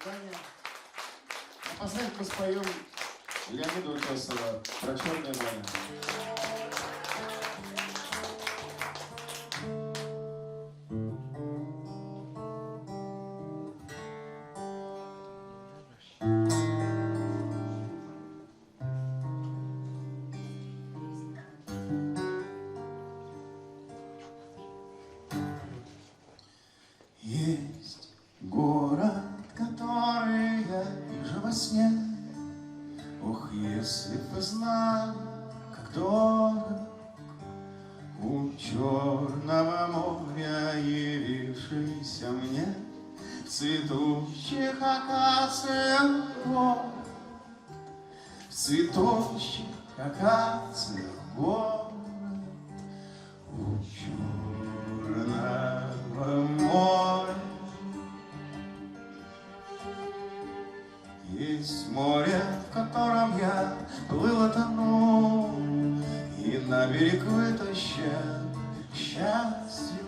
свидания. Напоследок мы споем Леонида Утесова про черное время. Есть город, который я вижу во сне. Ох, если б вы знали, как дорог у черного моря явившийся мне в цветущих акациях гор, в цветущих акациях гор, у черного моря. Есть море, в котором я плыл и тонул, и на берег вытащен к счастью.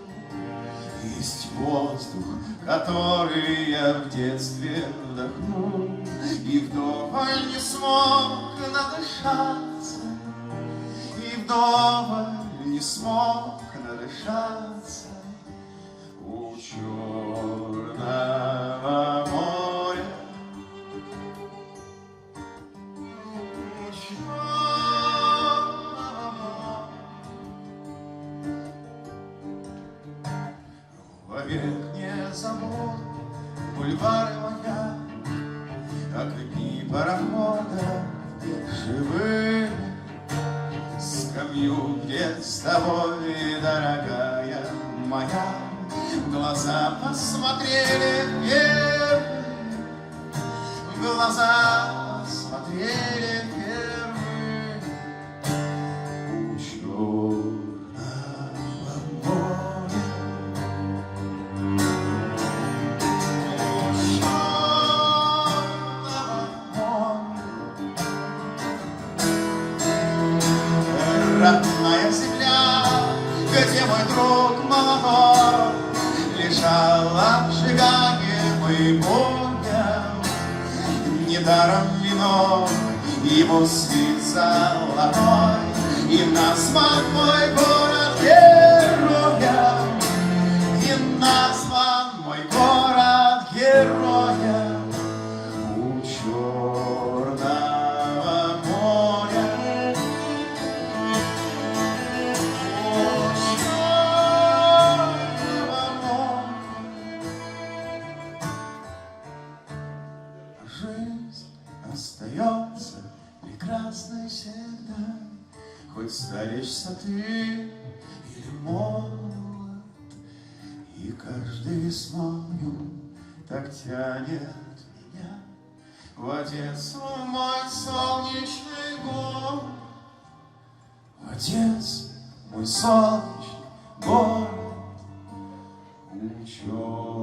Есть воздух, который я в детстве вдохнул, и вдоволь не смог надышаться, и вдоволь не смог надышаться у черного моря. Вовек не забуду бульвары моя, огни парохода живые, скамью, где с тобой, дорогая моя, в глаза посмотрели первые, в глаза посмотрели первые у черного моря. Родная земля, где мой друг молодой лежал обжигаемый боем, недаром вино ему свит золотой, и назван мой город героем, и назван мой город героем у черного моря. Жизнь остается прекрасной всегда, хоть старишься ты или молод, и каждой весною так тянет меня в Одессу мой солнечный город, в Одессу мой солнечный город у черного